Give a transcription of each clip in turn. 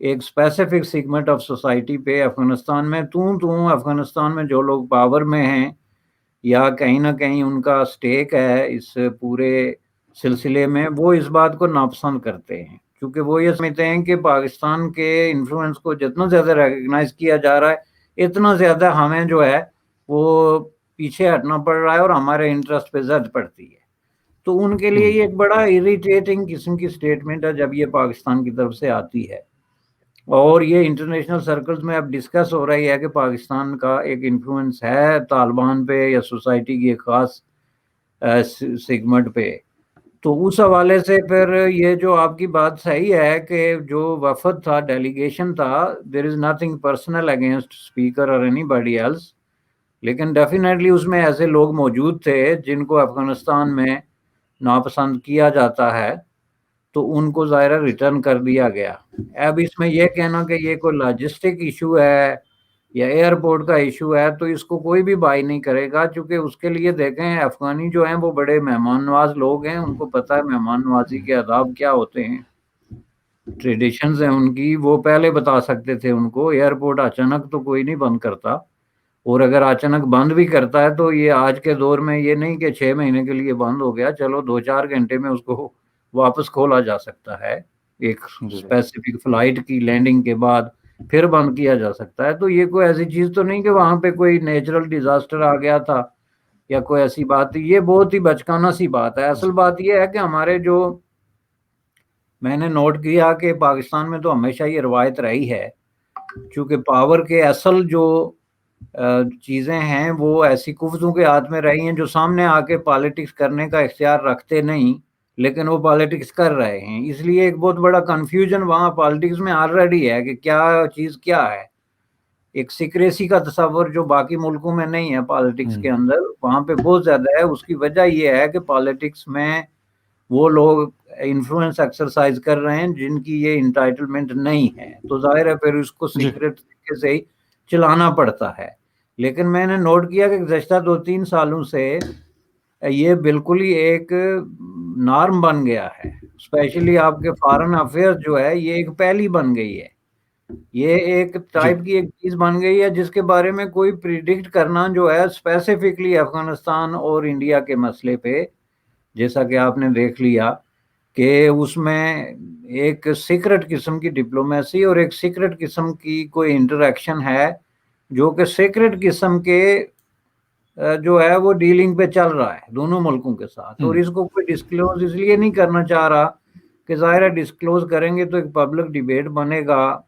ایک specific segment of society پہ افغانستان میں افغانستان میں جو لوگ پاور میں ہیں یا کہیں نہ کہیں ان کا اسٹیک ہے اس پورے سلسلے میں، وہ اس بات کو ناپسند کرتے ہیں، کیونکہ وہ یہ سمجھتے ہیں کہ پاکستان کے انفلوئنس کو جتنا زیادہ ریکگنائز کیا جا رہا ہے اتنا زیادہ ہمیں جو ہے وہ پیچھے ہٹنا پڑ رہا ہے اور ہمارے انٹرسٹ پہ زد پڑتی ہے. تو ان کے لیے یہ ایک بڑا اریٹیٹنگ قسم کی سٹیٹمنٹ ہے جب یہ پاکستان کی طرف سے آتی ہے، اور یہ انٹرنیشنل سرکلز میں اب ڈسکس ہو رہی ہے کہ پاکستان کا ایک انفلوئنس ہے طالبان پہ یا سوسائٹی کی ایک خاص سیگمنٹ پہ. تو اس حوالے سے پھر یہ جو آپ کی بات صحیح ہے کہ جو وفد تھا، ڈیلیگیشن تھا، there is nothing personal against speaker اور اینی باڈی ایلس، لیکن ڈیفینیٹلی اس میں ایسے لوگ موجود تھے جن کو افغانستان میں ناپسند کیا جاتا ہے، تو ان کو ظاہر ریٹرن کر دیا گیا. اب اس میں یہ کہنا کہ یہ کوئی لاجسٹک ایشو ہے یا ایئرپورٹ کا ایشو ہے تو اس کو کوئی بھی بائی نہیں کرے گا، چونکہ اس کے لیے دیکھیں افغانی جو ہیں وہ بڑے مہمان نواز لوگ ہیں، ان کو پتہ ہے مہمان نوازی کے آداب کیا ہوتے ہیں، ٹریڈیشنز ہیں ان کی، وہ پہلے بتا سکتے تھے ان کو. ایئرپورٹ اچانک تو کوئی نہیں بند کرتا، اور اگر اچانک بند بھی کرتا ہے تو یہ آج کے دور میں یہ نہیں کہ 6 مہینے کے لیے بند ہو گیا، چلو 2-4 گھنٹے میں اس کو واپس کھولا جا سکتا ہے، ایک اسپیسیفک فلائٹ کی لینڈنگ کے بعد پھر بند کیا جا سکتا ہے. تو یہ کوئی ایسی چیز تو نہیں کہ وہاں پہ کوئی نیچرل ڈیزاسٹر آ گیا تھا یا کوئی ایسی بات. یہ بہت ہی بچکانہ سی بات ہے. اصل بات یہ ہے کہ ہمارے جو میں نے نوٹ کیا کہ پاکستان میں تو ہمیشہ یہ روایت رہی ہے، چونکہ پاور کے اصل جو چیزیں ہیں وہ ایسی قوتوں کے ہاتھ میں رہی ہیں جو سامنے آ کے پالیٹکس کرنے کا اختیار رکھتے نہیں، لیکن وہ پالیٹکس کر رہے ہیں. اس لیے ایک بہت بڑا کنفیوژن وہاں پالیٹکس میں آلریڈی ہے کہ کیا چیز کیا ہے. ایک سیکریسی کا تصور جو باقی ملکوں میں نہیں ہے پالیٹکس کے اندر، وہاں پہ بہت زیادہ ہے. اس کی وجہ یہ ہے کہ پالیٹکس میں وہ لوگ انفلوئنس ایکسرسائز کر رہے ہیں جن کی یہ انٹائٹلمنٹ نہیں ہے، تو ظاہر ہے پھر اس کو سیکریٹ طریقے سے ہی چلانا پڑتا ہے. لیکن میں نے نوٹ کیا کہ گزشتہ 2-3 سالوں سے یہ بالکل ہی ایک نارم بن گیا ہے. اسپیشلی آپ کے فارن افیئر جو ہے یہ ایک پہلی بن گئی ہے، یہ ایک ٹائپ کی ایک چیز بن گئی ہے جس کے بارے میں کوئی پریڈکٹ کرنا جو ہے اسپیسیفکلی افغانستان اور انڈیا کے مسئلے پہ، جیسا کہ آپ نے دیکھ لیا کہ اس میں ایک سیکرٹ قسم کی ڈپلومیسی اور ایک سیکرٹ قسم کی کوئی انٹریکشن ہے جو کہ سیکرٹ قسم کے جو ہے وہ ڈیلنگ پہ چل رہا ہے دونوں ملکوں کے ساتھ، اور اس کو کوئی ڈسکلوز اس لیے نہیں کرنا چاہ رہا کہ ظاہر ہے ڈسکلوز کریں گے تو ایک پبلک ڈیبیٹ بنے گا،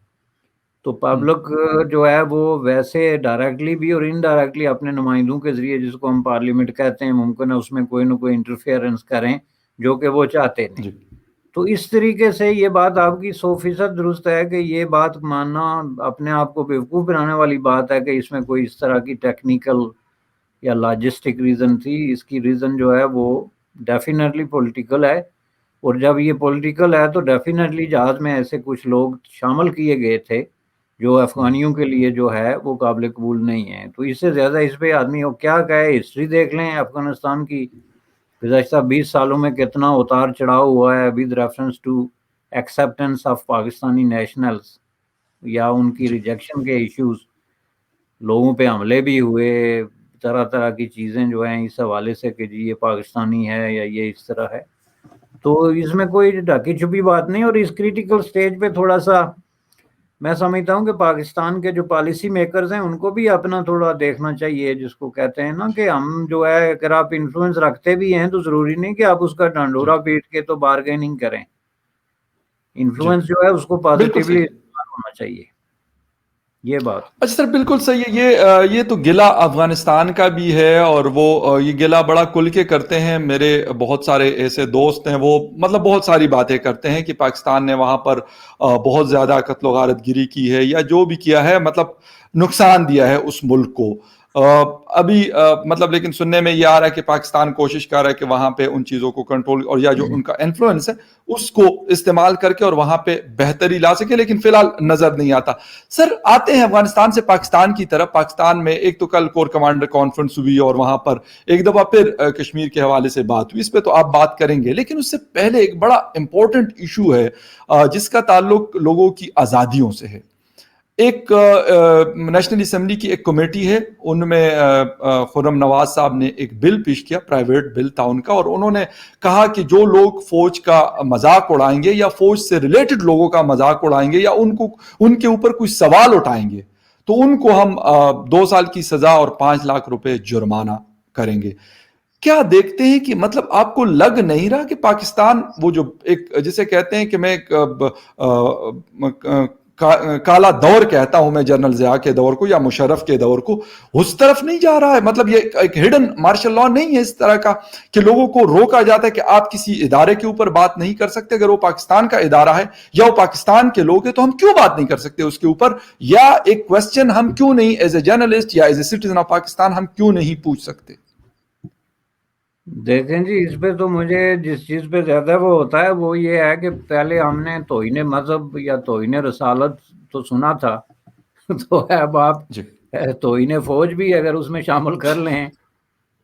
تو پبلک جو ہے وہ ویسے ڈائریکٹلی بھی اور انڈائریکٹلی اپنے نمائندوں کے ذریعے، جس کو ہم پارلیمنٹ کہتے ہیں، ممکن ہے اس میں کوئی نہ کوئی انٹرفیئرنس کریں جو کہ وہ چاہتے نہیں. تو اس طریقے سے یہ بات آپ کی 100% درست ہے کہ یہ بات ماننا اپنے آپ کو بیوقوف بنانے والی بات ہے کہ اس میں کوئی اس طرح کی ٹیکنیکل یا لاجسٹک ریزن تھی. اس کی ریزن جو ہے وہ ڈیفینیٹلی پولیٹیکل ہے، اور جب یہ پولیٹیکل ہے تو ڈیفینیٹلی جہاز میں ایسے کچھ لوگ شامل کیے گئے تھے جو افغانیوں کے لیے جو ہے وہ قابل قبول نہیں ہے. تو اس سے زیادہ اس پہ آدمی ہو کیا کہے. ہسٹری دیکھ لیں افغانستان کی، گزشتہ 20 سالوں میں کتنا اتار چڑھاؤ ہوا ہے with reference to acceptance of Pakistani nationals یا ان کی ریجیکشن کے ایشوز. لوگوں پہ حملے بھی ہوئے، طرح طرح کی چیزیں جو ہیں اس حوالے سے کہ جی یہ پاکستانی ہے یا یہ اس طرح ہے. تو اس میں کوئی ڈھکی چھپی بات نہیں. اور اس کریٹیکل سٹیج پہ تھوڑا سا میں سمجھتا ہوں کہ پاکستان کے جو پالیسی میکرز ہیں ان کو بھی اپنا تھوڑا دیکھنا چاہیے، جس کو کہتے ہیں نا کہ ہم جو ہے اگر آپ انفلوئنس رکھتے بھی ہیں تو ضروری نہیں کہ آپ اس کا ڈنڈورا پیٹ کے تو بارگیننگ کریں. انفلوئنس جو ہے اس کو پازیٹیولی استعمال ہونا چاہیے. یہ بات اچھا سر بالکل صحیح ہے. یہ تو گلہ افغانستان کا بھی ہے، اور وہ یہ گلہ بڑا کھل کے کرتے ہیں. میرے بہت سارے ایسے دوست ہیں وہ مطلب بہت ساری باتیں کرتے ہیں کہ پاکستان نے وہاں پر بہت زیادہ قتل و غارت گری کی ہے یا جو بھی کیا ہے، مطلب نقصان دیا ہے اس ملک کو. ابھی مطلب لیکن سننے میں یہ آ رہا ہے کہ پاکستان کوشش کر رہا ہے کہ وہاں پہ ان چیزوں کو کنٹرول اور یا جو ان کا انفلوئنس ہے اس کو استعمال کر کے اور وہاں پہ بہتری لا سکے، لیکن فی الحال نظر نہیں آتا. سر آتے ہیں افغانستان سے پاکستان کی طرف. پاکستان میں ایک تو کل کور کمانڈر کانفرنس ہوئی اور وہاں پر ایک دفعہ پھر کشمیر کے حوالے سے بات ہوئی، اس پہ تو آپ بات کریں گے، لیکن اس سے پہلے ایک بڑا امپورٹنٹ ایشو ہے جس کا تعلق لوگوں کی آزادیوں سے ہے. ایک نیشنل اسمبلی کی ایک کمیٹی ہے، ان میں خرم نواز صاحب نے ایک بل پیش کیا، پرائیویٹ بل تھا ان کا، اور انہوں نے کہا کہ جو لوگ فوج کا مذاق اڑائیں گے یا فوج سے ریلیٹڈ لوگوں کا مذاق اڑائیں گے یا ان کے اوپر کوئی سوال اٹھائیں گے تو ان کو ہم 2 سال کی سزا اور 5 لاکھ روپے جرمانہ کریں گے. کیا دیکھتے ہیں کہ مطلب آپ کو لگ نہیں رہا کہ پاکستان وہ جو ایک جسے کہتے ہیں کہ میں کالا دور کہتا ہوں میں جنرل ضیاء کے دور کو یا مشرف کے دور کو، اس طرف نہیں جا رہا ہے؟ مطلب یہ ایک ہڈن مارشل لا نہیں ہے اس طرح کا کہ لوگوں کو روکا جاتا ہے کہ آپ کسی ادارے کے اوپر بات نہیں کر سکتے، اگر وہ پاکستان کا ادارہ ہے یا وہ پاکستان کے لوگ ہیں تو ہم کیوں بات نہیں کر سکتے اس کے اوپر؟ یا ایک کوسچن ہم کیوں نہیں ایز اے جرنلسٹ یا as a citizen of Pakistan ہم کیوں نہیں پوچھ سکتے؟ دیکھیں جی، اس پہ تو مجھے جس چیز پہ زیادہ وہ ہوتا ہے وہ یہ ہے کہ پہلے ہم نے توہین مذہب یا توہین رسالت تو سنا تھا، تو اب آپ جی توہین فوج بھی اگر اس میں شامل کر لیں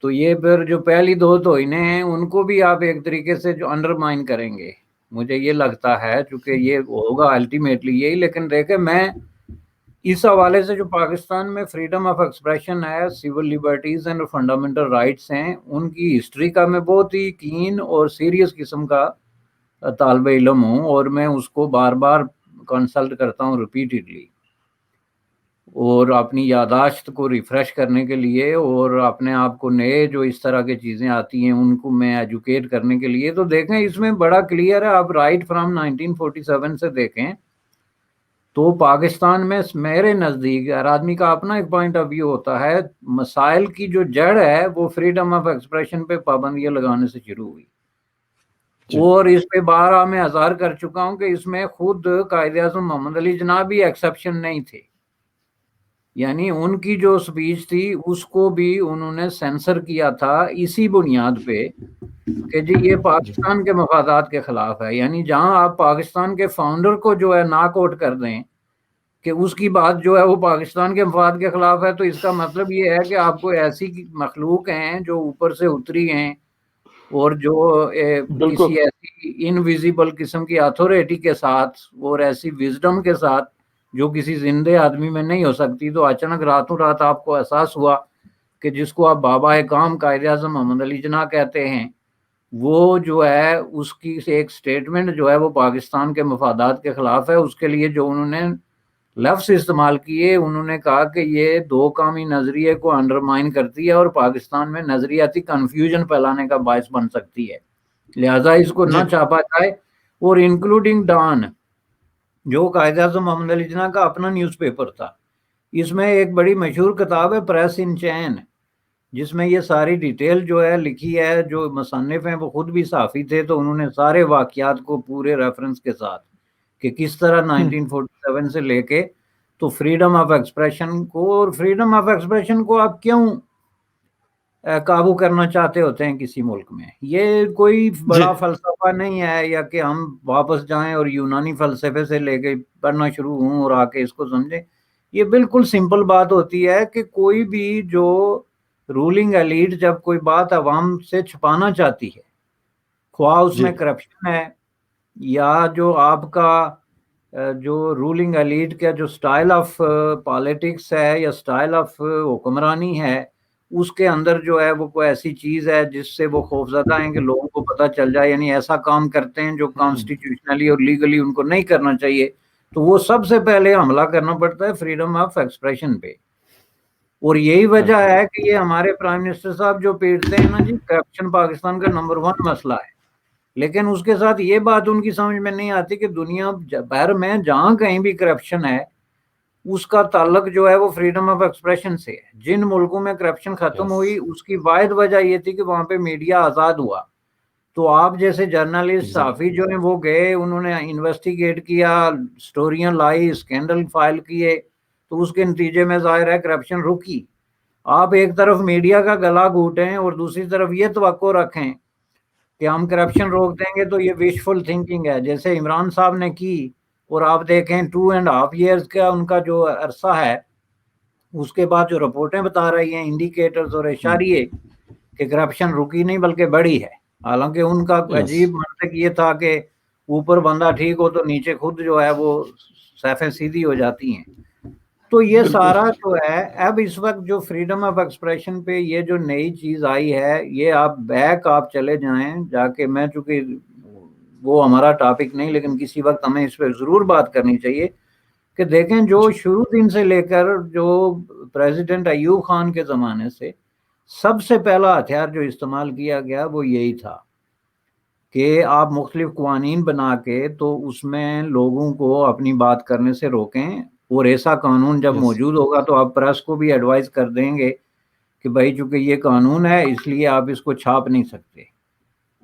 تو یہ پھر جو پہلی 2 توہینیں ہیں ان کو بھی آپ ایک طریقے سے جو انڈرمائن کریں گے، مجھے یہ لگتا ہے، چونکہ یہ ہوگا الٹیمیٹلی یہی. لیکن دیکھیں میں اس حوالے سے جو پاکستان میں فریڈم آف ایکسپریشن ہے، civil liberties and fundamental rights ہیں، ان کی ہسٹری کا میں بہت ہی کین اور سیریس قسم کا طالب علم ہوں، اور میں اس کو بار بار کنسلٹ کرتا ہوں ریپیٹڈلی، اور اپنی یادداشت کو ریفریش کرنے کے لیے اور اپنے آپ کو نئے جو اس طرح کی چیزیں آتی ہیں ان کو میں ایجوکیٹ کرنے کے لیے. تو دیکھیں اس میں بڑا کلیئر ہے، آپ رائٹ فرام 1947 سے دیکھیں تو پاکستان میں میرے نزدیک ہر آدمی کا اپنا ایک پوائنٹ آف ویو ہوتا ہے، مسائل کی جو جڑ ہے وہ فریڈم آف ایکسپریشن پہ پابندیاں لگانے سے شروع ہوئی. اور اس پہ بارہ میں ہزار کر چکا ہوں کہ اس میں خود قائد اعظم محمد علی جناح بھی ایکسیپشن نہیں تھے، یعنی ان کی جو سپیچ تھی اس کو بھی انہوں نے سینسر کیا تھا اسی بنیاد پہ کہ جی یہ پاکستان کے مفادات کے خلاف ہے. یعنی جہاں آپ پاکستان کے فاؤنڈر کو جو ہے ناک آؤٹ کر دیں کہ اس کی بات جو ہے وہ پاکستان کے مفاد کے خلاف ہے، تو اس کا مطلب یہ ہے کہ آپ کو ایسی مخلوق ہیں جو اوپر سے اتری ہیں اور جو کسی ایسی انویزیبل قسم کی اتھارٹی کے ساتھ اور ایسی وزڈم کے ساتھ جو کسی زندے آدمی میں نہیں ہو سکتی، تو اچانک راتوں رات آپ کو احساس ہوا کہ جس کو آپ بابا قام قائد اعظم محمد علی جناح کہتے ہیں، وہ جو ہے اس کی ایک سٹیٹمنٹ جو ہے وہ پاکستان کے مفادات کے خلاف ہے. اس کے لیے جو انہوں نے لفظ استعمال کیے، انہوں نے کہا کہ یہ 2 قومی نظریے کو انڈرمائن کرتی ہے اور پاکستان میں نظریاتی کنفیوژن پھیلانے کا باعث بن سکتی ہے، لہذا اس کو نہ چھاپا جائے. اور انکلوڈنگ ڈان جو قائد اعظم محمد علی جناح کا اپنا نیوز پیپر تھا، اس میں ایک بڑی مشہور کتاب ہے پریس ان چین، جس میں یہ ساری ڈیٹیل جو ہے لکھی ہے. جو مصنف ہیں وہ خود بھی صحافی تھے، تو انہوں نے سارے واقعات کو پورے ریفرنس کے ساتھ کہ کس طرح 1947 سے لے کے تو فریڈم آف ایکسپریشن کو، اور فریڈم آف ایکسپریشن کو آپ کیوں قابو کرنا چاہتے ہوتے ہیں کسی ملک میں، یہ کوئی بڑا فلسفہ نہیں ہے یا کہ ہم واپس جائیں اور یونانی فلسفے سے لے کے پڑھنا شروع ہوں اور آ کے اس کو سمجھیں. یہ بالکل سمپل بات ہوتی ہے کہ کوئی بھی جو رولنگ ایلیٹ جب کوئی بات عوام سے چھپانا چاہتی ہے، خواہ اس میں کرپشن ہے یا جو آپ کا جو رولنگ ایلیٹ کا جو سٹائل آف پالیٹکس ہے یا سٹائل آف حکمرانی ہے، اس کے اندر جو ہے وہ کوئی ایسی چیز ہے جس سے وہ خوفزدہ ہیں کہ لوگوں کو پتہ چل جائے، یعنی ایسا کام کرتے ہیں جو کانسٹیٹیوشنلی اور لیگلی ان کو نہیں کرنا چاہیے، تو وہ سب سے پہلے حملہ کرنا پڑتا ہے فریڈم آف ایکسپریشن پہ. اور یہی وجہ ہے کہ یہ ہمارے پرائم منسٹر صاحب جو پیٹتے ہیں نا جی، کرپشن پاکستان کا نمبر 1 مسئلہ ہے، لیکن اس کے ساتھ یہ بات ان کی سمجھ میں نہیں آتی کہ دنیا بھر میں جہاں کہیں بھی کرپشن ہے اس کا تعلق جو ہے وہ فریڈم آف ایکسپریشن سے ہے. جن ملکوں میں کرپشن ختم ہوئی اس کی واحد وجہ یہ تھی کہ وہاں پہ میڈیا آزاد ہوا. تو آپ جیسے جرنلسٹ صحافی جو ہیں وہ گئے، انہوں نے انویسٹیگیٹ کیا، سٹوریاں لائی، اسکینڈل فائل کیے، تو اس کے نتیجے میں ظاہر ہے کرپشن رکی. آپ ایک طرف میڈیا کا گلا گھونٹیں اور دوسری طرف یہ توقع رکھیں کہ ہم کرپشن روک دیں گے تو یہ وشفل تھنکنگ ہے. جیسے عمران صاحب نے کی, اور آپ دیکھیں 2.5 years کا ان کا جو عرصہ ہے, اس کے بعد جو رپورٹیں بتا رہی ہیں, انڈیکیٹرز اور اشاریے, کہ کرپشن رکی نہیں بلکہ بڑھی ہے. حالانکہ ان کا یس عجیب منطق یہ تھا کہ اوپر بندہ ٹھیک ہو تو نیچے خود جو ہے وہ سیفیں سیدھی ہو جاتی ہیں. تو یہ بالکل سارا جو ہے اب اس وقت جو فریڈم آف ایکسپریشن پہ یہ جو نئی چیز آئی ہے, یہ آپ چلے جائیں جا کے, میں چونکہ وہ ہمارا ٹاپک نہیں, لیکن کسی وقت ہمیں اس پہ ضرور بات کرنی چاہیے کہ دیکھیں جو جی شروع دن سے لے کر جو پریزیڈنٹ ایوب خان کے زمانے سے سب سے پہلا ہتھیار جو استعمال کیا گیا وہ یہی تھا کہ آپ مختلف قوانین بنا کے تو اس میں لوگوں کو اپنی بات کرنے سے روکیں, اور ایسا قانون جب یس موجود ہوگا تو آپ پریس کو بھی ایڈوائز کر دیں گے کہ بھائی چونکہ یہ قانون ہے اس لیے آپ اس کو چھاپ نہیں سکتے.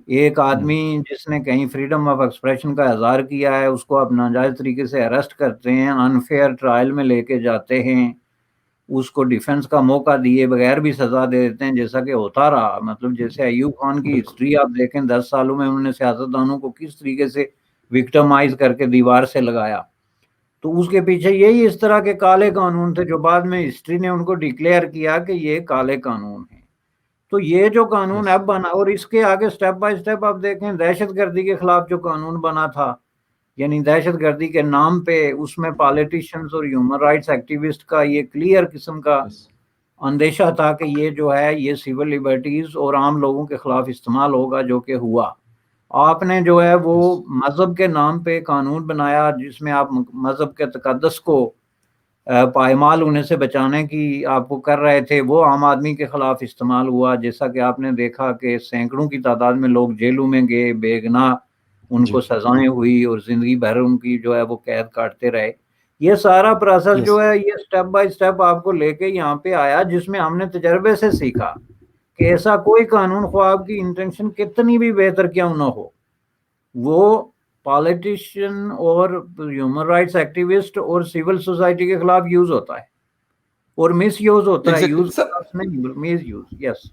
ایک آدمی جس نے کہیں فریڈم آف ایکسپریشن کا اظہار کیا ہے اس کو آپ ناجائز طریقے سے اریسٹ کرتے ہیں, انفیئر ٹرائل میں لے کے جاتے ہیں, اس کو ڈیفنس کا موقع دیے بغیر بھی سزا دے دیتے ہیں, جیسا کہ ہوتا رہا. مطلب جیسے ایوب خان کی بالکل ہسٹری آپ دیکھیں, 10 سالوں میں انہوں نے سیاستدانوں کو کس طریقے سے وکٹمائز کر کے دیوار سے لگایا. تو اس کے پیچھے یہی اس طرح کے کالے قانون تھے جو بعد میں ہسٹری نے ان کو ڈکلیئر کیا کہ یہ کالے قانون ہیں. تو یہ جو قانون یس اب بنا, اور اس کے آگے سٹیپ بائی سٹیپ آپ دیکھیں, دہشت گردی کے خلاف جو قانون بنا تھا, یعنی دہشت گردی کے نام پہ اس میں پالیٹیشنز اور ہیومن رائٹس ایکٹیوسٹ کا یہ کلیئر قسم کا یس اندیشہ تھا کہ یہ جو ہے یہ سول لبرٹیز اور عام لوگوں کے خلاف استعمال ہوگا, جو کہ ہوا. آپ نے جو ہے وہ یس مذہب کے نام پہ قانون بنایا جس میں آپ مذہب کے تقدس کو پائمال ہونے سے بچانے کی آپ کو کر رہے تھے, وہ عام آدمی کے خلاف استعمال ہوا. جیسا کہ آپ نے دیکھا کہ سینکڑوں کی تعداد میں لوگ جیلوں میں گئے, بے گناہ ان جی کو سزائیں ہوئی, اور زندگی بھر ان کی جو ہے وہ قید کاٹتے رہے. یہ سارا پروسیس یس جو ہے یہ سٹیپ بائی سٹیپ آپ کو لے کے یہاں پہ آیا, جس میں ہم نے تجربے سے سیکھا کہ ایسا کوئی قانون خواب کی انٹینشن کتنی بھی بہتر کیوں نہ ہو, وہ پالیٹیشین اور ہیومن رائٹس ایکٹیوسٹ اور سول سوسائٹی کے خلاف یوز ہوتا ہے, اور مس یوز ہوتا ہے, ایگزیکٹلی یوز نہیں, مس یوز. یس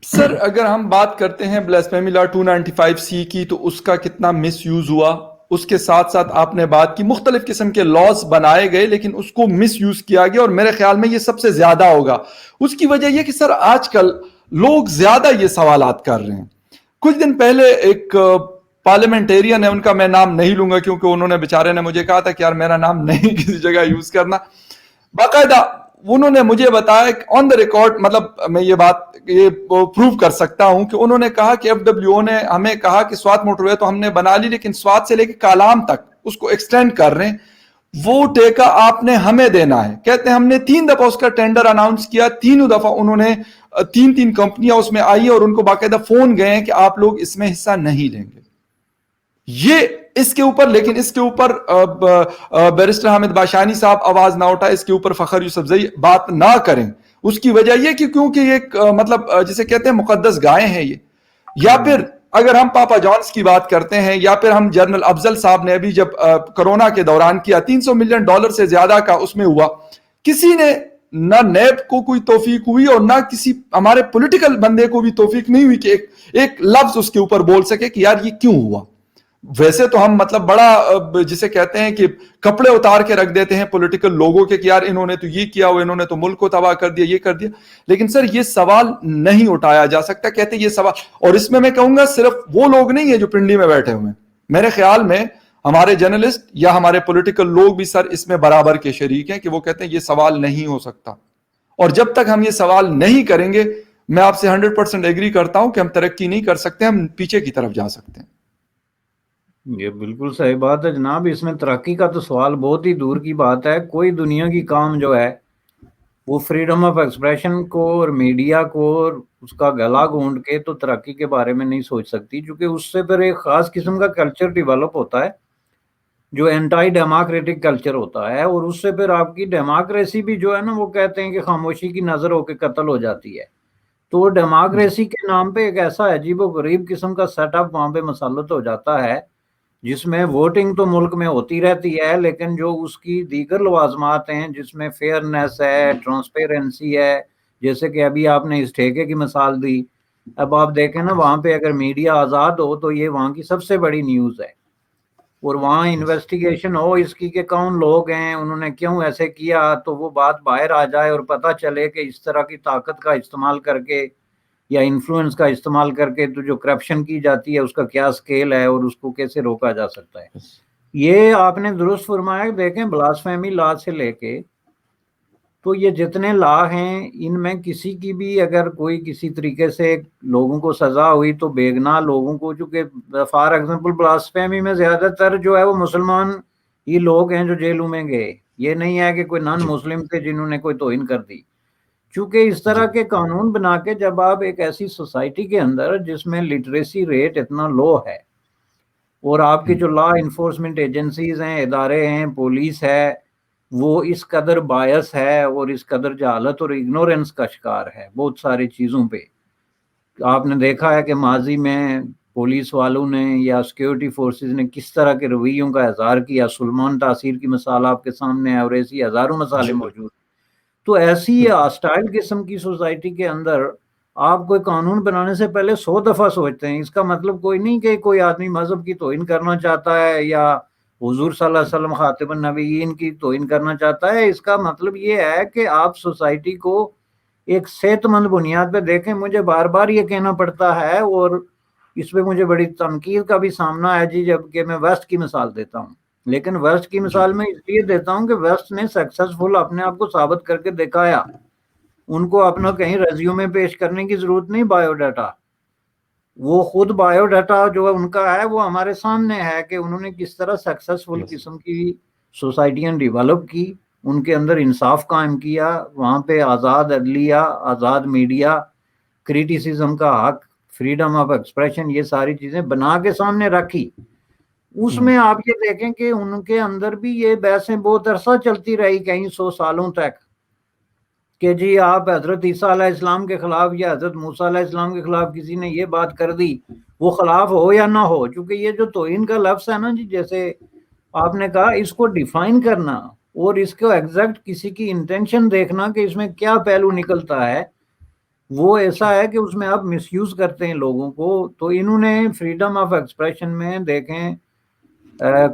سر اگر ہم بات کرتے ہیں بلاسفیمی لا 295C کی, تو اس کا کتنا مس یوز ہوا. اس کے ساتھ ساتھ آپ نے بات کی مختلف قسم کے لاز بنائے گئے لیکن اس کو مس یوز کیا گیا, اور میرے خیال میں یہ سب سے زیادہ ہوگا. اس کی وجہ یہ کہ سر آج کل لوگ زیادہ یہ سوالات کر رہے ہیں. کچھ دن پہلے ایک پارلیمنٹیرین ہے, ان کا میں نام نہیں لوں گا کیونکہ انہوں نے بیچارے نے مجھے کہا تھا کہ یار میرا نام نہیں کسی جگہ یوز کرنا. باقاعدہ انہوں نے مجھے بتایا آن دا ریکارڈ, مطلب میں یہ بات یہ پروو کر سکتا ہوں کہ انہوں نے کہا کہ FWO نے ہمیں کہا کہ سوات موٹر وے تو ہم نے بنا لی, لیکن سوات سے لے کے کالام تک اس کو ایکسٹینڈ کر رہے ہیں, وہ ٹیکا آپ نے ہمیں دینا ہے. کہتے ہیں ہم نے 3 دفعہ اس کا ٹینڈر اناؤنس کیا, تینوں دفعہ انہوں نے 3 کمپنیاں اس میں آئی اور ان کو باقاعدہ فون گئے کہ آپ لوگ اس میں حصہ نہیں لیں گے. یہ اس کے اوپر, لیکن اس کے اوپر بیرسٹر حامد باشانی صاحب آواز نہ اٹھائے, اس کے اوپر فخر یوسفزئی بات نہ کریں. اس کی وجہ یہ کہ کیونکہ یہ مطلب جسے کہتے ہیں مقدس گائے ہیں یہ. یا پھر اگر ہم پاپا جانس کی بات کرتے ہیں, یا پھر ہم جنرل افضل صاحب نے ابھی جب کرونا کے دوران کیا, $300 ملین سے زیادہ کا اس میں ہوا, کسی نے نہ نیب کو کوئی توفیق ہوئی اور نہ کسی ہمارے پولیٹیکل بندے کو بھی توفیق نہیں ہوئی کہ ایک لفظ اس کے اوپر بول سکے کہ یار یہ کیوں ہوا. ویسے تو ہم مطلب بڑا جسے کہتے ہیں کہ کپڑے اتار کے رکھ دیتے ہیں پولیٹیکل لوگوں کے کہ یار انہوں نے تو یہ کیا, انہوں نے تو ملک کو تباہ کر دیا, یہ کر دیا. لیکن سر یہ سوال نہیں اٹھایا جا سکتا. کہتے یہ سوال, اور اس میں کہوں گا صرف وہ لوگ نہیں ہیں جو پنڈی میں بیٹھے ہوئے ہیں, میرے خیال میں ہمارے جرنلسٹ یا ہمارے پولیٹیکل لوگ بھی سر اس میں برابر کے شریک ہیں کہ وہ کہتے ہیں یہ سوال نہیں ہو سکتا. اور جب تک ہم یہ سوال نہیں کریں گے, میں آپ سے 100% ایگری کرتا ہوں کہ ہم ترقی نہیں کر سکتے, ہم پیچھے کی طرف جا سکتے ہیں. یہ بالکل صحیح بات ہے جناب, اس میں ترقی کا تو سوال بہت ہی دور کی بات ہے. کوئی دنیا کی کام جو ہے وہ فریڈم آف ایکسپریشن کو اور میڈیا کو اور اس کا گلا گھونٹ کے تو ترقی کے بارے میں نہیں سوچ سکتی, کیونکہ اس سے پھر ایک خاص قسم کا کلچر ڈیولپ ہوتا ہے جو اینٹائی ڈیموکریٹک کلچر ہوتا ہے, اور اس سے پھر آپ کی ڈیموکریسی بھی جو ہے نا وہ کہتے ہیں کہ خاموشی کی نظر ہو کے قتل ہو جاتی ہے. تو ڈیموکریسی کے نام پہ ایک ایسا عجیب و غریب قسم کا سیٹ اپ وہاں پہ مسلط ہو جاتا ہے جس میں ووٹنگ تو ملک میں ہوتی رہتی ہے, لیکن جو اس کی دیگر لوازمات ہیں جس میں فیئرنیس ہے, ٹرانسپیرنسی ہے, جیسے کہ ابھی آپ نے اس ٹھیکے کی مثال دی اب آپ دیکھیں نا وہاں پہ اگر میڈیا آزاد ہو تو یہ وہاں کی سب سے بڑی نیوز ہے، اور وہاں انویسٹیگیشن ہو اس کی کہ کون لوگ ہیں، انہوں نے کیوں ایسے کیا، تو وہ بات باہر آ جائے اور پتہ چلے کہ اس طرح کی طاقت کا استعمال کر کے یا انفلوئنس کا استعمال کر کے تو جو کرپشن کی جاتی ہے اس کا کیا سکیل ہے اور اس کو کیسے روکا جا سکتا ہے۔ یہ آپ نے درست فرمایا، دیکھیں بلاسفیمی لا سے لے کے تو یہ جتنے لا ہیں ان میں کسی کی بھی اگر کوئی کسی طریقے سے لوگوں کو سزا ہوئی تو بے گناہ لوگوں کو، چونکہ فار ایگزامپل بلاسفیمی میں زیادہ تر جو ہے وہ مسلمان ہی لوگ ہیں جو جیلوں میں گئے، یہ نہیں ہے کہ کوئی نان مسلم تھے جنہوں نے کوئی توہین کر دی، چونکہ اس طرح کے قانون بنا کے جب آپ ایک ایسی سوسائٹی کے اندر جس میں لٹریسی ریٹ اتنا لو ہے اور آپ کی جو لا انفورسمنٹ ایجنسیز ہیں، ادارے ہیں، پولیس ہے، وہ اس قدر بایس ہے اور اس قدر جہالت اور اگنورنس کا شکار ہے بہت ساری چیزوں پہ۔ آپ نے دیکھا ہے کہ ماضی میں پولیس والوں نے یا سیکیورٹی فورسز نے کس طرح کے رویوں کا اظہار کیا، سلمان تاثیر کی مثال آپ کے سامنے ہے اور ایسی ہزاروں مثالیں موجود۔ تو ایسی ہاسٹائل قسم کی سوسائٹی کے اندر آپ کوئی قانون بنانے سے پہلے 100 دفعہ سوچتے ہیں۔ اس کا مطلب کوئی نہیں کہ کوئی آدمی مذہب کی توہین کرنا چاہتا ہے یا حضور صلی اللہ علیہ وسلم خاتم النبیین کی توہین کرنا چاہتا ہے، اس کا مطلب یہ ہے کہ آپ سوسائٹی کو ایک صحت مند بنیاد پہ دیکھیں۔ مجھے بار بار یہ کہنا پڑتا ہے اور اس پہ مجھے بڑی تنقید کا بھی سامنا ہے جی، جب کہ میں ویسٹ کی مثال دیتا ہوں، لیکن ویسٹ کی مثال میں اس لیے دیتا ہوں کہ ویسٹ نے سکسیسفل اپنے آپ کو ثابت کر کے دکھایا، ان کو اپنا کہیں ریزیومے پیش کرنے کی ضرورت نہیں، بایو ڈاٹا، وہ خود بایو ڈاٹا جو ان کا ہے وہ ہمارے سامنے ہے کہ انہوں نے کس طرح سکسیسفل قسم کی سوسائٹیاں ڈیولپ کی، ان کے اندر انصاف قائم کیا، وہاں پہ آزاد عدلیہ، آزاد میڈیا، کریٹیسزم کا حق، فریڈم آف ایکسپریشن، یہ ساری چیزیں بنا کے سامنے رکھی۔ اس میں آپ یہ دیکھیں کہ ان کے اندر بھی یہ بحثیں بہت عرصہ چلتی رہی، کئی 100 سالوں تک، کہ جی آپ حضرت عیسیٰ علیہ السلام کے خلاف یا حضرت موسیٰ علیہ السلام کے خلاف کسی نے یہ بات کر دی، وہ خلاف ہو یا نہ ہو، چونکہ یہ جو توہین کا لفظ ہے نا جی، جیسے آپ نے کہا، اس کو ڈیفائن کرنا اور اس کو ایگزیکٹ کسی کی انٹینشن دیکھنا کہ اس میں کیا پہلو نکلتا ہے، وہ ایسا ہے کہ اس میں آپ مس یوز کرتے ہیں لوگوں کو۔ تو انہوں نے فریڈم آف ایکسپریشن میں دیکھیں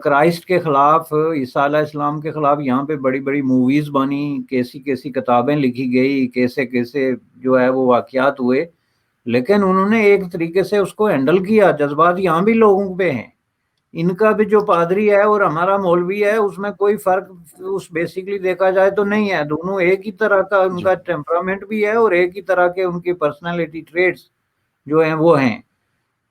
کرائسٹ کے خلاف، عیسیٰ علیہ السلام کے خلاف یہاں پہ بڑی بڑی موویز بنی، کیسی کیسی کتابیں لکھی گئی، کیسے کیسے جو ہے وہ واقعات ہوئے، لیکن انہوں نے ایک طریقے سے اس کو ہینڈل کیا۔ جذبات یہاں بھی لوگوں پہ ہیں، ان کا بھی جو پادری ہے اور ہمارا مولوی ہے اس میں کوئی فرق اس بیسیکلی دیکھا جائے تو نہیں ہے، دونوں ایک ہی طرح کا ان کا ٹیمپرامنٹ بھی ہے اور ایک ہی طرح کے ان کی پرسنالٹی ٹریٹس جو ہیں وہ ہیں۔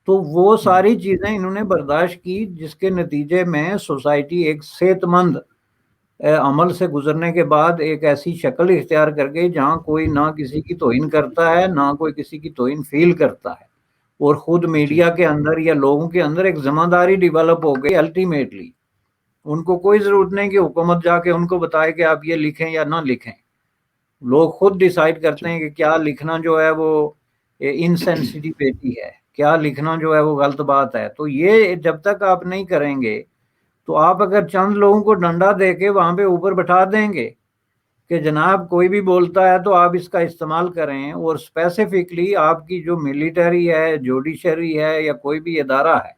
تو وہ ساری چیزیں انہوں نے برداشت کی، جس کے نتیجے میں سوسائٹی ایک صحت مند عمل سے گزرنے کے بعد ایک ایسی شکل اختیار کر گئی جہاں کوئی نہ کسی کی توہین کرتا ہے، نہ کوئی کسی کی توہین فیل کرتا ہے، اور خود میڈیا کے اندر یا لوگوں کے اندر ایک ذمہ داری ڈیولپ ہو گئی۔ الٹیمیٹلی ان کو کوئی ضرورت نہیں کہ حکومت جا کے ان کو بتائے کہ آپ یہ لکھیں یا نہ لکھیں، لوگ خود ڈیسائیڈ کرتے ہیں کہ کیا لکھنا جو ہے وہ انسینسٹیوٹی ہے، کیا لکھنا جو ہے وہ غلط بات ہے۔ تو یہ جب تک آپ نہیں کریں گے تو آپ اگر چند لوگوں کو ڈنڈا دے کے وہاں پہ اوپر بٹھا دیں گے کہ جناب کوئی بھی بولتا ہے تو آپ اس کا استعمال کریں، اور اسپیسیفکلی آپ کی جو ملٹری ہے، جوڈیشری ہے یا کوئی بھی ادارہ ہے،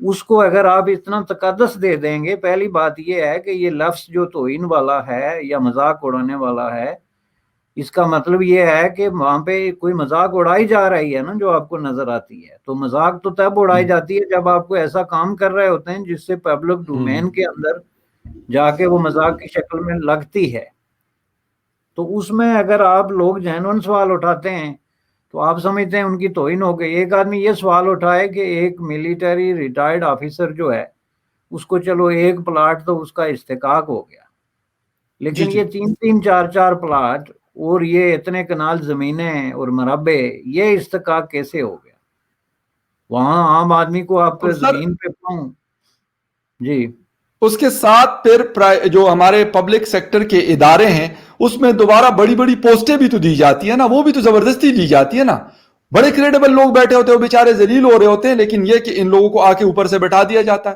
اس کو اگر آپ اتنا تقدس دے دیں گے، پہلی بات یہ ہے کہ یہ لفظ جو توہین والا ہے یا مذاق اڑانے والا ہے، اس کا مطلب یہ ہے کہ وہاں پہ کوئی مذاق اڑائی جا رہی ہے نا جو آپ کو نظر آتی ہے۔ تو مذاق تو تب اڑائی جاتی ہے جب آپ کو ایسا کام کر رہے ہوتے ہیں جس سے پبلک ڈومین کے اندر جا کے وہ مذاق کی شکل میں لگتی ہے۔ تو اس میں اگر آپ لوگ جینون سوال اٹھاتے ہیں تو آپ سمجھتے ہیں ان کی توہین ہو گئی۔ ایک آدمی یہ سوال اٹھائے کہ ایک ملٹری ریٹائرڈ آفیسر جو ہے اس کو چلو ایک پلاٹ تو اس کا استحقاق ہو گیا، لیکن یہ 3-3 4-4 پلاٹ اور یہ اتنے کنال زمینیں اور مربع، یہ استحقاق کیسے ہو گیا؟ وہاں عام آدمی کو آپ زمین پہ پاؤں جی۔ اس کے ساتھ پھر جو ہمارے پبلک سیکٹر کے ادارے ہیں اس میں دوبارہ بڑی بڑی پوسٹیں بھی تو دی جاتی ہیں نا، وہ بھی تو زبردستی لی جاتی ہے نا۔ بڑے کریڈیبل لوگ بیٹھے ہوتے ہیں، وہ بیچارے ذلیل ہو رہے ہوتے ہیں، لیکن یہ کہ ان لوگوں کو آ کے اوپر سے بٹھا دیا جاتا ہے۔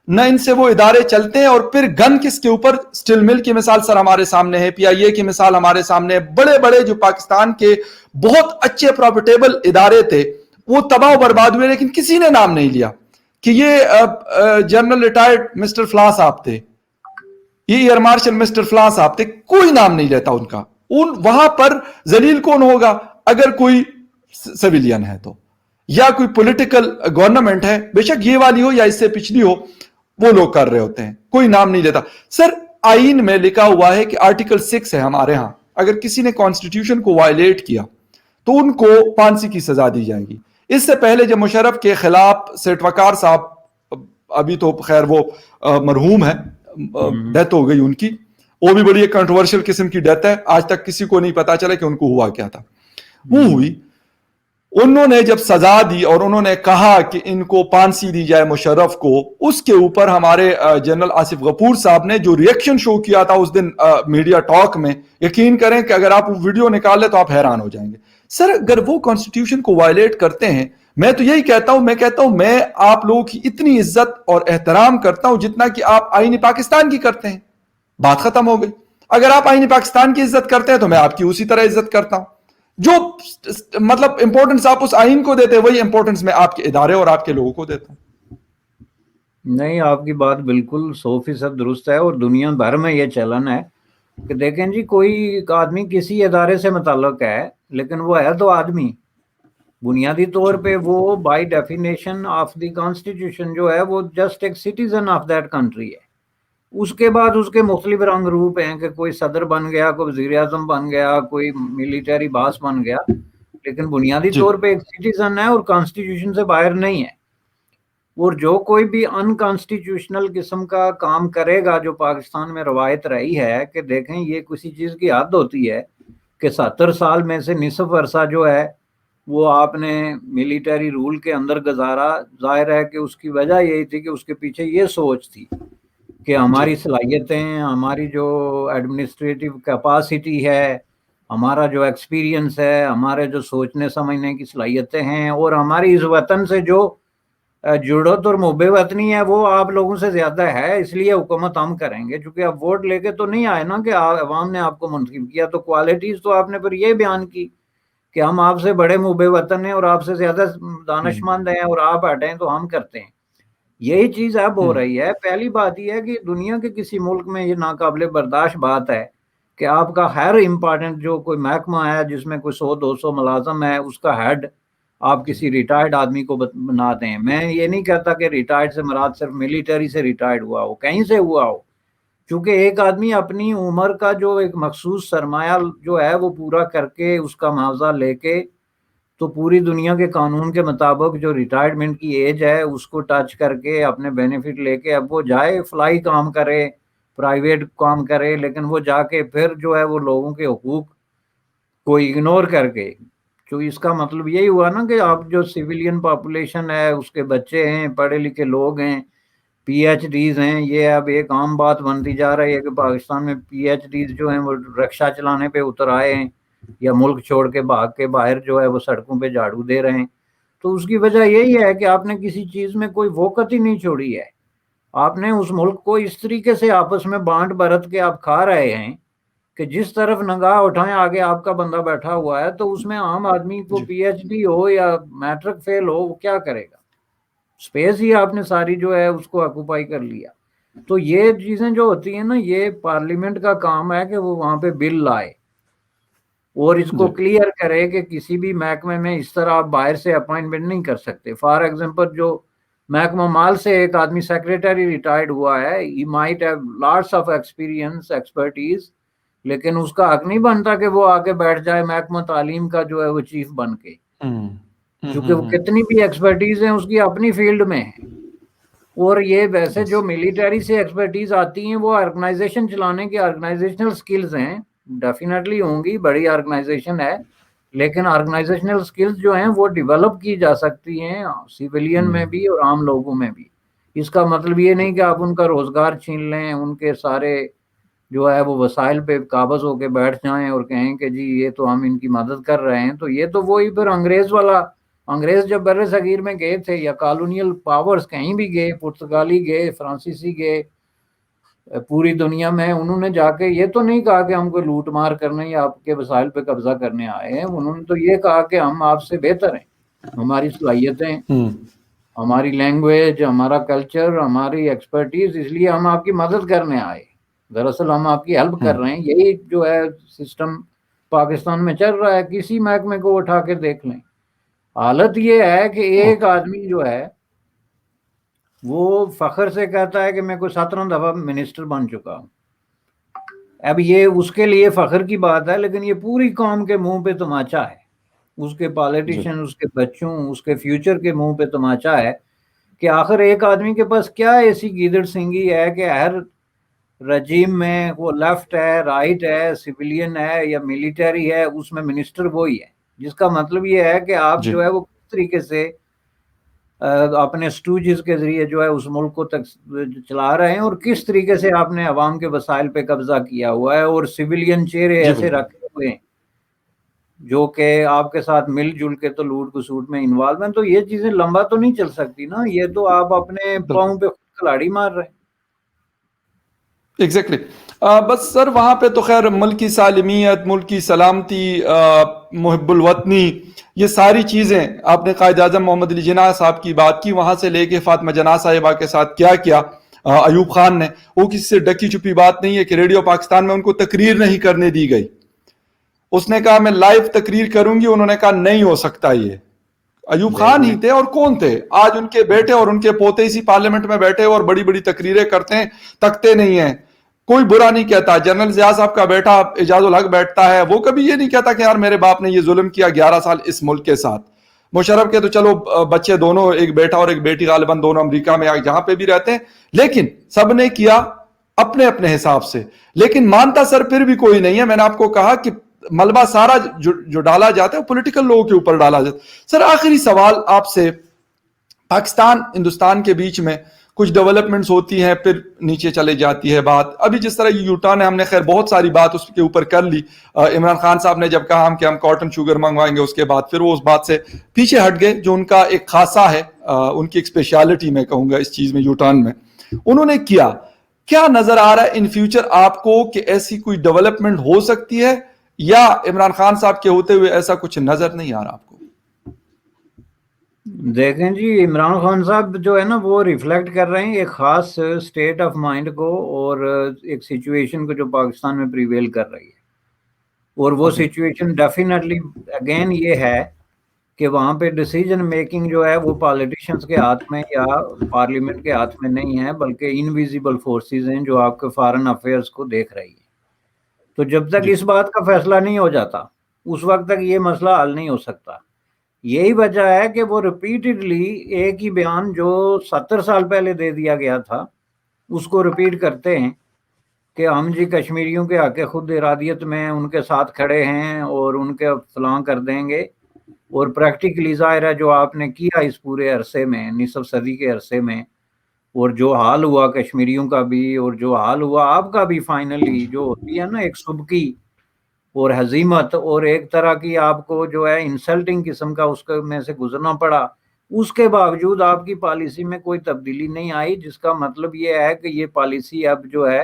نہ ان سے وہ ادارے چلتے ہیں, اور پھر گن کس کے اوپر, اسٹل مل کی مثال سر ہمارے سامنے ہے, پی آئی اے کی مثال ہمارے سامنے ہے, بڑے بڑے جو پاکستان کے بہت اچھے پروفیٹیبل ادارے تھے وہ تباہ و برباد ہوئے, لیکن کسی نے نام نہیں لیا کہ یہ جنرل ریٹائرڈ مسٹر فلاں صاحب تھے, یہ ایئر مارشل مسٹر فلاں صاحب تھے, کوئی نام نہیں لیتا ان کا. وہاں پر ذلیل کون ہوگا؟ اگر کوئی سویلین ہے تو, یا کوئی پولیٹیکل گورنمنٹ ہے, بے شک یہ والی ہو یا اس سے پچھلی ہو, وہ لوگ کر رہے ہوتے ہیں, کوئی نام نہیں لیتا. سر آئین میں لکھا ہوا ہے کہ آرٹیکل 6 ہے ہمارے ہاں, اگر کسی نے کانسٹیٹیوشن کو وائلیٹ کیا تو ان کو پھانسی کی سزا دی جائے گی. اس سے پہلے جب مشرف کے خلاف سیٹ وقار صاحب, ابھی تو خیر وہ مرحوم ہے, ڈیتھ ہو گئی ان کی, وہ بھی بڑی ایک کنٹروورشل قسم کی ڈیتھ ہے, آج تک کسی کو نہیں پتا چلا کہ ان کو ہوا کیا تھا. وہ ہوئی, انہوں نے جب سزا دی اور انہوں نے کہا کہ ان کو پھانسی دی جائے مشرف کو, اس کے اوپر ہمارے جنرل آصف غفور صاحب نے جو ریئیکشن شو کیا تھا اس دن میڈیا ٹاک میں, یقین کریں کہ اگر آپ ویڈیو نکال لیں تو آپ حیران ہو جائیں گے. سر اگر وہ کانسٹیٹیوشن کو وائلیٹ کرتے ہیں, میں تو یہی کہتا ہوں, میں آپ لوگوں کی اتنی عزت اور احترام کرتا ہوں جتنا کہ آپ آئین پاکستان کی کرتے ہیں, بات ختم ہو گئی. اگر آپ آئین پاکستان کی عزت کرتے ہیں تو میں آپ کی اسی طرح عزت کرتا ہوں. جو مطلب امپورٹنس آپ اس آئین کو دیتے ہیں وہی امپورٹنس میں آپ کے ادارے اور آپ کے لوگوں کو دیتا ہوں. نہیں, آپ کی بات بالکل 100% درست ہے, اور دنیا بھر میں یہ چلن ہے کہ دیکھیں جی, کوئی آدمی کسی ادارے سے متعلق ہے لیکن وہ ہے تو آدمی, بنیادی طور پہ وہ by definition of the constitution جو ہے وہ جسٹ ایک سٹیزن آف دیٹ کنٹری ہے. اس کے بعد اس کے مختلف رنگ روپ ہیں کہ کوئی صدر بن گیا, کوئی وزیر اعظم بن گیا, کوئی ملٹری باس بن گیا, لیکن بنیادی طور پہ ایک سٹیزن ہے اور کانسٹیٹیوشن سے باہر نہیں ہے. اور جو کوئی بھی ان کانسٹیٹیوشنل قسم کا کام کرے گا, جو پاکستان میں روایت رہی ہے کہ دیکھیں یہ کسی چیز کی حد ہوتی ہے کہ 70 سال میں سے نصف عرصہ جو ہے وہ آپ نے ملٹری رول کے اندر گزارا, ظاہر ہے کہ اس کی وجہ یہی تھی کہ اس کے پیچھے یہ سوچ تھی کہ ہماری صلاحیتیں, ہماری جو ایڈمنسٹریٹو کیپاسٹی ہے, ہمارا جو ایکسپیرینس ہے, ہمارے جو سوچنے سمجھنے کی صلاحیتیں ہیں, اور ہماری اس وطن سے جو جڑت اور محب وطنی ہے وہ آپ لوگوں سے زیادہ ہے, اس لیے حکومت ہم کریں گے. چونکہ آپ ووٹ لے کے تو نہیں آئے نا کہ عوام نے آپ کو منتخب کیا, تو کوالٹیز تو آپ نے پھر یہ بیان کی کہ ہم آپ سے بڑے محب وطن ہیں اور آپ سے زیادہ دانش مند ہیں, اور آپ ہٹیں تو ہم کرتے ہیں. یہی چیز اب ہو رہی ہے. پہلی بات یہ ہے کہ دنیا کے کسی ملک میں یہ ناقابل برداشت بات ہے کہ آپ کا ہر امپارٹنٹ جو کوئی محکمہ ہے جس میں کوئی 100-200 ملازم ہے, اس کا ہیڈ آپ کسی ریٹائرڈ آدمی کو بنا دیں. میں یہ نہیں کہتا کہ ریٹائرڈ سے مراد صرف ملٹری سے ریٹائرڈ ہوا ہو, کہیں سے ہوا ہو, چونکہ ایک آدمی اپنی عمر کا جو ایک مخصوص سرمایہ جو ہے وہ پورا کر کے اس کا معاوضہ لے کے, تو پوری دنیا کے قانون کے مطابق جو ریٹائرمنٹ کی ایج ہے اس کو ٹچ کر کے اپنے بینیفٹ لے کے اب وہ جائے فلائی کام کرے, پرائیویٹ کام کرے, لیکن وہ جا کے پھر جو ہے وہ لوگوں کے حقوق کو اگنور کر کے, تو اس کا مطلب یہی ہوا نا کہ آپ جو سویلین پاپولیشن ہے, اس کے بچے ہیں, پڑھے لکھے لوگ ہیں, پی ایچ ڈیز ہیں. یہ اب ایک عام بات بنتی جا رہی ہے کہ پاکستان میں پی ایچ ڈیز جو ہیں وہ رکشہ چلانے پہ اتر آئے ہیں, یا ملک چھوڑ کے بھاگ کے باہر جو ہے وہ سڑکوں پہ جھاڑو دے رہے ہیں. تو اس کی وجہ یہی ہے کہ آپ نے کسی چیز میں کوئی وقت ہی نہیں چھوڑی ہے. آپ نے اس ملک کو اس طریقے سے آپس میں بانٹ برت کے آپ کھا رہے ہیں کہ جس طرف نگاہ اٹھائیں آگے آپ کا بندہ بیٹھا ہوا ہے, تو اس میں عام آدمی کو پی ایچ ڈی ہو یا میٹرک فیل ہو وہ کیا کرے گا, سپیس ہی آپ نے ساری جو ہے اس کو آکوپائی کر لیا. تو یہ چیزیں جو ہوتی ہیں نا, یہ پارلیمنٹ کا کام ہے کہ وہ وہاں پہ بل لائے اور اس کو کلیئر کرے کہ کسی بھی محکمے میں اس طرح آپ باہر سے اپائنٹمنٹ نہیں کر سکتے. فار ایگزامپل جو محکمہ مال سے ایک آدمی سیکریٹری ریٹائرڈ ہوا ہے, he might have lots of experience, expertise, لیکن اس کا حق نہیں بنتا کہ وہ آگے بیٹھ جائے محکمہ تعلیم کا جو ہے وہ چیف بن کے, کیونکہ وہ کتنی بھی ایکسپرٹیز ہیں اس کی اپنی فیلڈ میں ہے. اور یہ ویسے جو ملٹری سے ایکسپرٹیز آتی ہیں وہ آرگنائزیشن چلانے کی آرگنائزیشنل سکلز ہیں, ڈیفینیٹلی ہوں گی, بڑی آرگنائزیشن ہے, لیکن آرگنائزیشنل سکلز جو ہیں وہ ڈیولپ کی جا سکتی ہیں سیویلین میں بھی اور عام لوگوں میں بھی. اس کا مطلب یہ نہیں کہ آپ ان کا روزگار چھین لیں, ان کے سارے جو ہے وہ وسائل پہ قابض ہو کے بیٹھ جائیں اور کہیں کہ جی یہ تو ہم ان کی مدد کر رہے ہیں. تو یہ تو وہی پھر انگریز والا انگریز جب بر صغیر میں گئے تھے یا کالونیل پاورز کہیں بھی گئے، پرتگالی گئے، فرانسیسی گئے، پوری دنیا میں، انہوں نے جا کے یہ تو نہیں کہا کہ ہم کوئی لوٹ مار کرنے یا آپ کے وسائل پہ قبضہ کرنے آئے ہیں، انہوں نے تو یہ کہا کہ ہم آپ سے بہتر ہیں، ہماری صلاحیتیں، ہماری لینگویج، ہمارا کلچر، ہماری ایکسپرٹیز، اس لیے ہم آپ کی مدد کرنے آئے، دراصل ہم آپ کی ہیلپ کر رہے ہیں۔ یہی جو ہے سسٹم پاکستان میں چل رہا ہے، کسی محکمے کو اٹھا کے دیکھ لیں۔ حالت یہ ہے کہ ایک آدمی جو ہے وہ فخر سے کہتا ہے کہ میں کوئی 17 دفعہ منسٹر بن چکا ہوں۔ اب یہ اس کے لیے فخر کی بات ہے، لیکن یہ پوری قوم کے منہ پہ تماچا ہے، اس کے پالیٹیشین، اس کے بچوں، اس کے فیوچر کے منہ پہ تماچا ہے کہ آخر ایک آدمی کے پاس کیا ایسی گیدڑ سنگھی ہے کہ ہر رجیم میں وہ لیفٹ ہے، رائٹ ہے، سویلین ہے یا ملٹری ہے، اس میں منسٹر وہی ہے، جس کا مطلب یہ ہے کہ آپ جو ہے وہ کس طریقے سے اپنے سٹوجز کے ذریعے جو ہے اس ملک کو چلا رہے ہیں، اور کس طریقے سے آپ نے عوام کے وسائل پہ قبضہ کیا ہوا ہے، اور سویلین چہرے ایسے رکھے ہوئے ہیں جو کہ آپ کے ساتھ مل جل کے تو لوٹ کسوٹ میں انوالو ہیں۔ تو یہ چیزیں لمبا تو نہیں چل سکتی نا، یہ تو آپ اپنے پاؤں پہ خود کلاڑی مار رہے ہیں۔ ایگزیکٹلی بس سر وہاں پہ تو خیر ملک کی سالمیت، ملک کی سلامتی، محب الوطنی، یہ ساری چیزیں آپ نے قائد اعظم محمد علی جناح صاحب کی بات کی، وہاں سے لے کے فاطمہ جناح صاحبہ کے ساتھ کیا کیا ایوب خان نے، وہ کسی سے ڈکی چھپی بات نہیں ہے کہ ریڈیو پاکستان میں ان کو تقریر نہیں کرنے دی گئی، اس نے کہا میں لائیو تقریر کروں گی، انہوں نے کہا نہیں ہو سکتا، یہ ایوب خان ہی تھے اور کون تھے؟ آج ان کے بیٹے اور ان کے پوتے اسی پارلیمنٹ میں بیٹھے اور بڑی بڑی تقریریں کرتے ہیں، تکتے نہیں ہیں، کوئی برا نہیں کہتا۔ جنرل ضیاء صاحب کا بیٹا اعجاز الحق بیٹھتا ہے، وہ کبھی یہ نہیں کہتا کہ یار میرے باپ نے یہ ظلم کیا 11 سال اس ملک کے ساتھ۔ مشرف کے تو چلو بچے دونوں، ایک بیٹا اور ایک بیٹی غالباً دونوں امریکہ میں جہاں پہ بھی رہتے ہیں، لیکن سب نے کیا اپنے اپنے حساب سے، لیکن مانتا سر پھر بھی کوئی نہیں ہے۔ میں نے آپ کو کہا کہ ملبہ سارا جو ڈالا جاتا ہے وہ پولیٹیکل لوگوں کے اوپر ڈالا جاتا ہے۔ سر آخری سوال آپ سے، پاکستان ہندوستان کے بیچ میں کچھ ڈیولپمنٹس ہوتی ہیں پھر نیچے چلے جاتی ہے بات، ابھی جس طرح یہ یوٹرن ہے، ہم نے خیر بہت ساری بات اس کے اوپر کر لی، عمران خان صاحب نے جب کہا کہ ہم کاٹن شوگر منگوائیں گے، اس کے بعد پھر وہ اس بات سے پیچھے ہٹ گئے، جو ان کا ایک خاصہ ہے، ان کی ایک اسپیشلٹی میں کہوں گا اس چیز میں، یوٹرن میں انہوں نے کیا نظر آ رہا ہے ان فیوچر آپ کو کہ ایسی کوئی ڈیولپمنٹ ہو سکتی ہے، یا عمران خان صاحب کے ہوتے ہوئے ایسا کچھ نظر نہیں آ رہا آپ کو؟ دیکھیں جی، عمران خان صاحب جو ہے نا وہ ریفلیکٹ کر رہے ہیں ایک خاص سٹیٹ آف مائنڈ کو اور ایک سچویشن کو جو پاکستان میں پریویل کر رہی ہے، اور وہ سچویشن ڈیفینیٹلی اگین یہ ہے کہ وہاں پہ ڈیسیجن میکنگ جو ہے وہ پالیٹیشنز کے ہاتھ میں یا پارلیمنٹ کے ہاتھ میں نہیں ہے، بلکہ انویزیبل فورسز ہیں جو آپ کے فارن افیئرز کو دیکھ رہی ہیں۔ تو جب تک اس بات کا فیصلہ نہیں ہو جاتا اس وقت تک یہ مسئلہ حل نہیں ہو سکتا۔ یہی وجہ ہے کہ وہ ریپیٹڈلی ایک ہی بیان جو 70 سال پہلے دے دیا گیا تھا اس کو ریپیٹ کرتے ہیں کہ ہم جی کشمیریوں کے حق خود ارادیت میں ان کے ساتھ کھڑے ہیں اور ان کے فلاں کر دیں گے، اور پریکٹیکلی ظاہر ہے جو آپ نے کیا اس پورے عرصے میں، نصف صدی کے عرصے میں، اور جو حال ہوا کشمیریوں کا بھی اور جو حال ہوا آپ کا بھی، فائنلی جو ہوتی ہے نا ایک سبکی اور ہزیمت اور ایک طرح کی آپ کو جو ہے انسلٹنگ قسم کا اس میں سے گزرنا پڑا، اس کے باوجود آپ کی پالیسی میں کوئی تبدیلی نہیں آئی، جس کا مطلب یہ ہے کہ یہ پالیسی اب جو ہے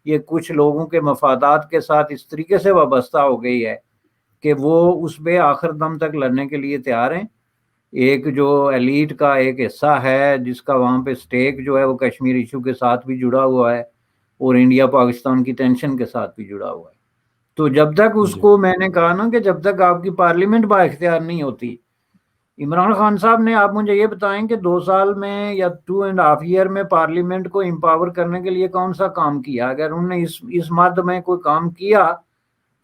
یہ کچھ لوگوں کے مفادات کے ساتھ اس طریقے سے وابستہ ہو گئی ہے کہ وہ اس پہ آخر دم تک لڑنے کے لیے تیار ہیں۔ ایک جو ایلیٹ کا ایک حصہ ہے جس کا وہاں پہ سٹیک جو ہے وہ کشمیر ایشو کے ساتھ بھی جڑا ہوا ہے اور انڈیا پاکستان کی ٹینشن کے ساتھ بھی جڑا ہوا ہے۔ تو جب تک اس کو، میں نے کہا نا کہ جب تک آپ کی پارلیمنٹ با اختیار نہیں ہوتی، عمران خان صاحب نے، آپ مجھے یہ بتائیں کہ 2 سال میں یا 2.5 ایئر میں پارلیمنٹ کو امپاور کرنے کے لیے کون سا کام کیا؟ اگر انہوں نے اس مد میں کوئی کام کیا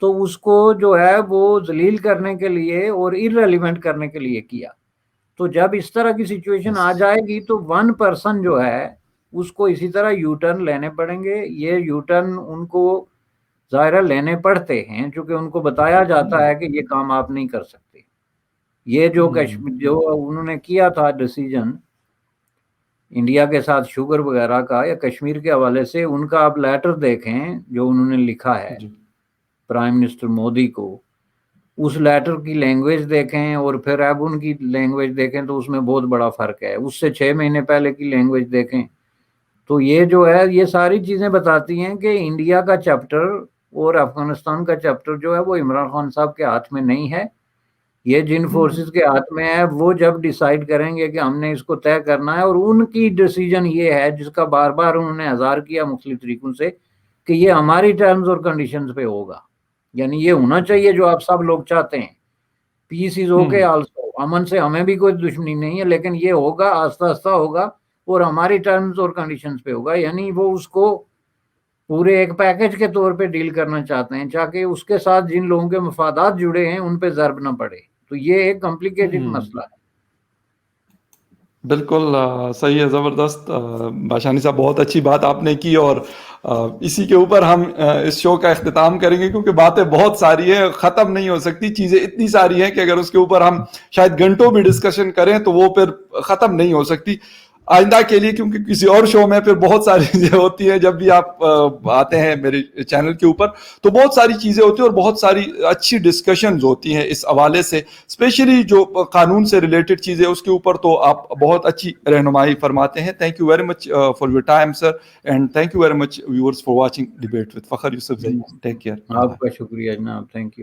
تو اس کو جو ہے وہ ذلیل کرنے کے لیے اور ارریلیونٹ کرنے کے لیے کیا۔ تو جب اس طرح کی سچویشن آ جائے گی تو 1% جو ہے اس کو اسی طرح یو ٹرن لینے پڑیں گے۔ یہ یو ٹرن ان کو ظاہرہ لینے پڑتے ہیں چونکہ ان کو بتایا جاتا ہے کہ یہ کام آپ نہیں کر سکتے۔ یہ جو انہوں نے کیا تھا ڈیسیجن انڈیا کے ساتھ شوگر وغیرہ کا یا کشمیر کے حوالے سے، ان کا آپ لیٹر دیکھیں جو انہوں نے لکھا ہے پرائم منسٹر مودی کو، اس لیٹر کی لینگویج دیکھیں اور پھر اب ان کی لینگویج دیکھیں تو اس میں بہت بڑا فرق ہے. اس سے 6 مہینے پہلے کی لینگویج دیکھیں تو یہ جو ہے یہ ساری چیزیں بتاتی ہیں کہ انڈیا کا چیپٹر اور افغانستان کا چیپٹر جو ہے وہ عمران خان صاحب کے ہاتھ میں نہیں ہے. یہ جن فورسز کے ہاتھ میں ہے وہ جب ڈیسائیڈ کریں گے کہ ہم نے اس کو طے کرنا ہے, اور ان کی ڈیسیجن یہ ہے جس کا بار بار انہوں نے اظہار کیا مختلف طریقوں سے کہ یہ ہماری ٹرمز اور کنڈیشنز پہ ہوگا. یعنی یہ ہونا چاہیے جو آپ سب لوگ چاہتے ہیں, پیس از اوکے آلسو, امن سے ہمیں بھی کوئی دشمنی نہیں ہے, لیکن یہ ہوگا آہستہ آہستہ ہوگا اور ہماری ٹرمز اور کنڈیشنز پہ ہوگا. یعنی وہ اس کو پورے ایک پیکج کے طور پہ ڈیل کرنا چاہتے ہیں تاکہ اس کے ساتھ جن لوگوں کے مفادات جڑے ہیں ان پہ ضرب نہ پڑے. تو یہ ایک کمپلیکیٹڈ مسئلہ ہے. بالکل صحیح ہے, زبردست. باشانی صاحب بہت اچھی بات آپ نے کی, اور اسی کے اوپر ہم اس شو کا اختتام کریں گے کیونکہ باتیں بہت ساری ہیں, ختم نہیں ہو سکتی, چیزیں اتنی ساری ہیں کہ اگر اس کے اوپر ہم شاید گھنٹوں بھی ڈسکشن کریں تو وہ پھر ختم نہیں ہو سکتی. آئندہ کے لیے کیونکہ کسی اور شو میں پھر بہت ساری چیزیں ہوتی ہیں, جب بھی آپ آتے ہیں میرے چینل کے اوپر تو بہت ساری چیزیں ہوتی ہیں اور بہت ساری اچھی ڈسکشنز ہوتی ہیں اس حوالے سے, اسپیشلی جو قانون سے ریلیٹڈ چیزیں اس کے اوپر تو آپ بہت اچھی رہنمائی فرماتے ہیں. Thank you very much for your time sir, and thank you very much viewers for watching debate with فخر یوسف زئی. Take care. آپ کا شکریہ جناب, تھینک یو.